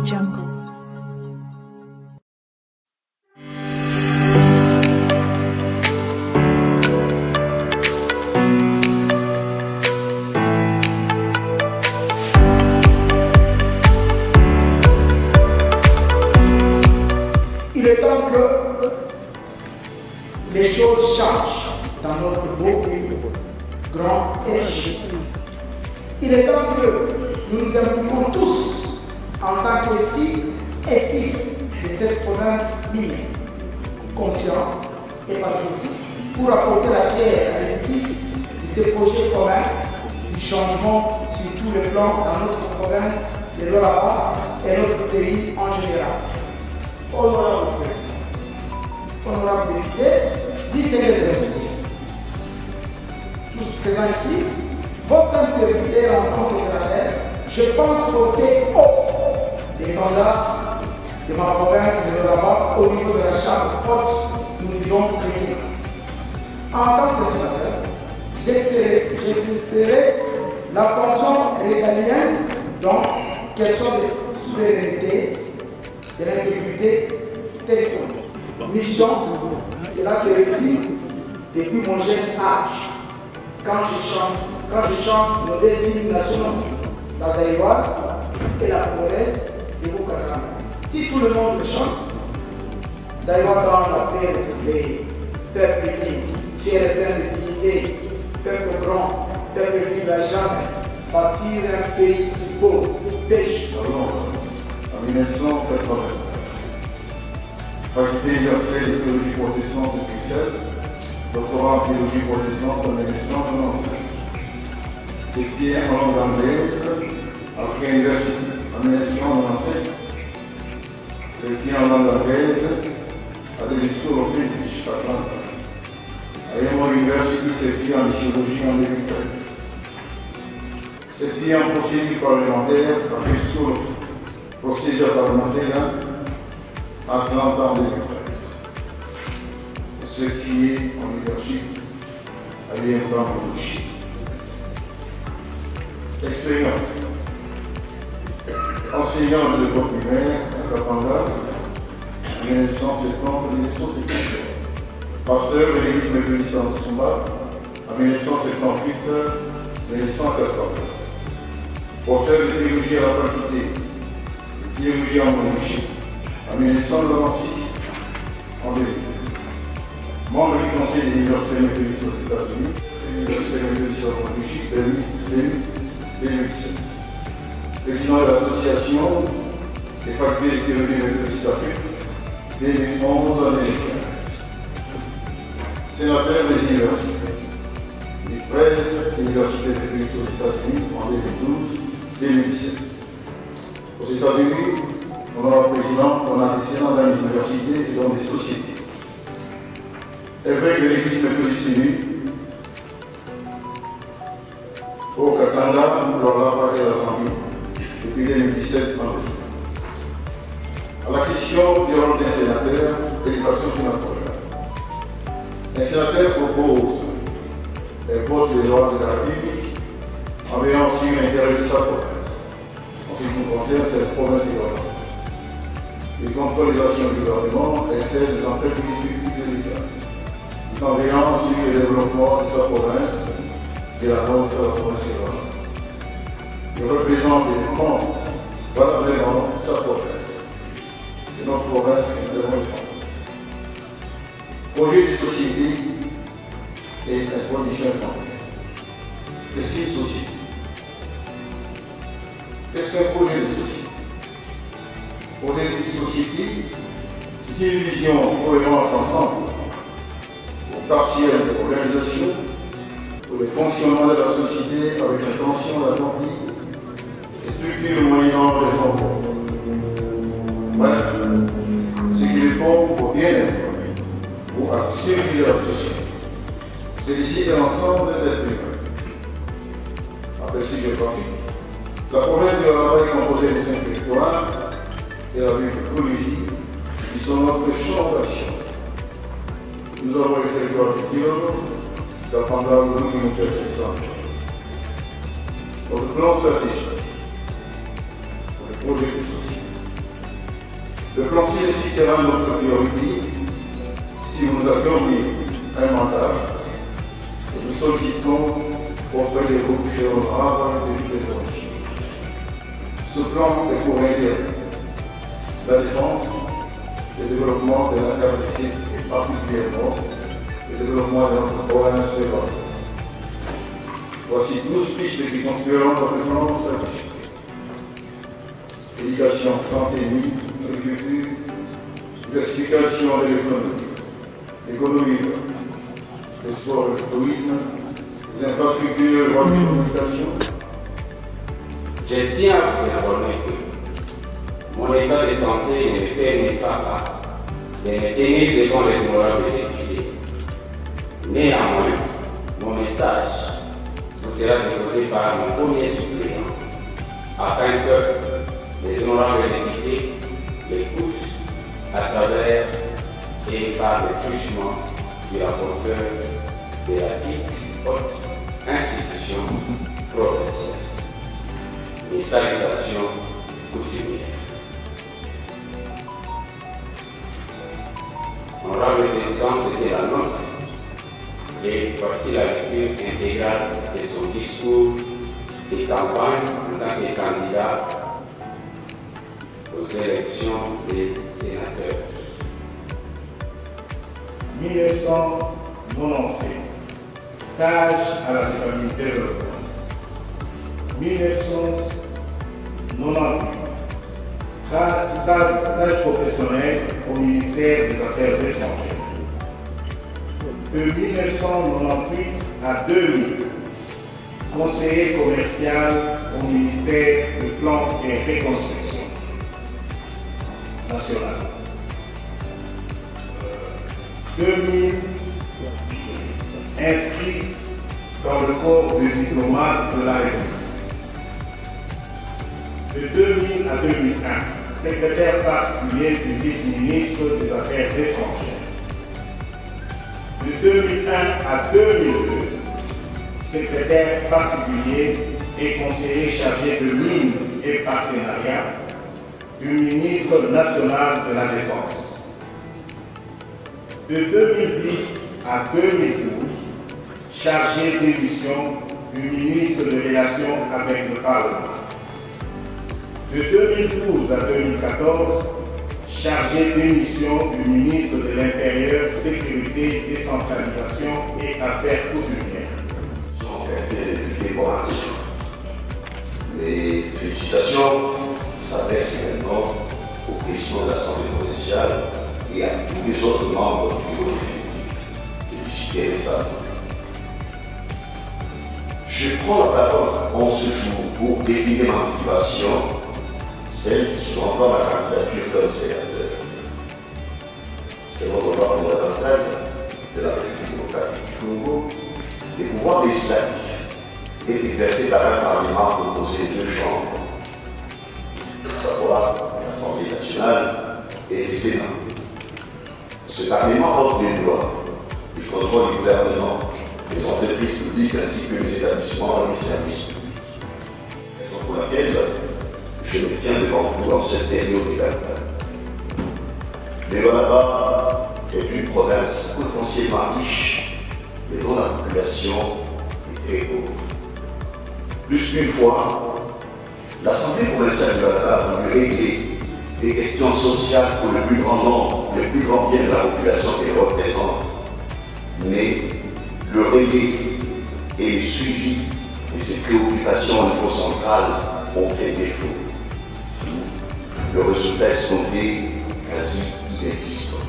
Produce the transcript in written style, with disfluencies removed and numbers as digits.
Jungle. Il est temps que les choses changent dans notre beau pays, grand et riche. Il est temps que nous nous impliquions tous en tant que filles et fils de cette province minière, conscients et patriotiques, pour apporter la pierre à l'édifice de ces projets communs du changement sur tous les plans dans notre province de l'Oraba et notre pays en général. Honorable Président, honorable député, distingués invités, tous présents ici, votre serviteur en tant que sénateur, je pense porter haut les mandats de ma province de l'Oraba au niveau de la Chambre haute que nous disons précédemment. En tant que sénateur, j'exercerai la fonction régalienne, donc question de souveraineté, de l'intégrité territoriale. Mission, cela se réussit depuis mon jeune âge. Quand je chante nos deux hymnes nationaux, la zaïroise et la congolaise de Bukata. Si tout le monde le chante, Zaïrois dans la paix de les peuples dignes, fiers et pleins de dignité, peuple grand, peuple libre à jamais, bâtir un pays beau, pêche. En 1980, faculté universelle de théologie protestante de Bruxelles, doctorat en théologie protestante en 1995. Septième en langue anglaise, Africa University en 1997. Septième en langue anglaise, à the School of English, Atlanta. À Emory University, septième en théologie en 2013. Septième en procédure parlementaire, à the School of Procédure parlementaire à Atlanta en 2013. Ce qui est en leadership à l'IFA Leadership. Expérience. Enseignant de l'école primaire à Kapanga en 1970-1977. Pasteur de l'église méthodiste en Tsumba en 1978-1980. Professeur de théologie à la faculté théologie en Monarchie en 1996 en 2002. Membre du Conseil des universités méthodistes aux États-Unis, l'Université méthodiste en Monarchie 2017. Président de l'association des facultés de théologie méthodiste d'Afrique 2011 à 2015. Sénateur des universités des 13 universités méthodistes aux États-Unis en 2012-2017. Aux États-Unis, honorable président, on a des sénats dans les universités et dans les sociétés. Évêque de l'Église méthodiste unie, au Katanga, dans la part de la Zambie, depuis 2017 en jour. À la question du rôle des sénateurs et des actions sénatoriales. Un sénateur propose un vote des lois de la République en veillant sur l'intérêt de sa province. En ce qui nous concerne, cette province est là. Il contrôle les actions du gouvernement et celles des entreprises publiques de l'État. En veillant sur le développement de sa province et la nôtre, la province est là. Il représente et défend valablement sa province. C'est notre province qui devons défendre. Projet de société et introduction de contexte. Qu'est-ce qu'une société? Qu'est-ce qu'un projet de société? Projet de société, c'est une vision cohérente ensemble, partielle de l'organisation, pour le fonctionnement de la société avec intention d'accomplir les structures moyennant les fonds. Bref, ce qui répond au bien-être ou à la survie de la société. C'est ici de l'ensemble d'êtres humains. Après ce que la province de l'Oraba est composée de 5 territoires et la ville de Colosie, qui sont notre champ d'action. Nous avons le territoire du Kirono, Kapanga, Oulu, Mouter et Centre. Notre plan stratégique pour les projets de société. Le plan CSI sera notre priorité si nous avions un mandat et nous sollicitons auprès des groupes honorables de l'idéologie. Ce plan est pour aider la défense, le développement de la RDC et particulièrement le développement de notre province de l'Europe. Voici 12 pistes qui constitueront notre plan stratégique. Éducation, santé, mine, agriculture, diversification de l'économie, le sport, le tourisme, les infrastructures, les communication. Je tiens à vous informer que mon état de santé ne me permettra pas de me tenir devant les honorables députés. Néanmoins, mon message vous sera déposé par mon premier suppléant afin que les honorables députés l'écoutent à travers et par le truchement du rapporteur de la dite haute institution provinciale. Mes salutations coutumières. Honorable Président, c'était l'annonce et voici la lecture intégrale de son discours de campagne en tant que candidat aux élections des sénateurs. 1997, stage à la citoyenneté de l'Europe. 1998, stage professionnel au ministère des Affaires étrangères. De 1998 à 2000, conseiller commercial au ministère du Plan et Reconstruction nationale. 2000, inscrit dans le corps de diplomate de la République. De 2000 à 2001, secrétaire particulier du vice-ministre des Affaires étrangères. De 2001 à 2002, secrétaire particulier et conseiller chargé de mines et partenariat du ministre national de la Défense. De 2010 à 2012, chargé de mission du ministre des Relations avec le Parlement. De 2012 à 2014, chargé de mission du ministre de l'Intérieur, Sécurité, Décentralisation et Affaires coutumières. Les félicitations s'adressent également au président de l'Assemblée provinciale et à tous les autres membres du bureau de féliciter les salles. Je prends la parole en ce jour pour définir ma motivation, celle qui soit encore la candidature comme sénateur. C'est notre droit fondamental de la République démocratique du Congo, les pouvoirs législatifs est exercé par un Parlement composé de deux chambres, à savoir l'Assemblée nationale et le Sénat. Ce Parlement vote des lois, il contrôle le gouvernement, les entreprises publiques ainsi que les établissements et les services publics. Raison pour laquelle je me tiens devant vous dans cette période de campagne. Le Lualaba est une province potentiellement riche, mais dont la population est très pauvre. Plus qu'une fois, l'Assemblée provinciale du Lualaba a voulu régler des questions sociales pour le plus grand nombre, le plus grand bien de la population qu'elle représente. Mais le relais et le suivi de ces préoccupations au niveau central ont fait défaut. Le résultat escompté quasi inexistant.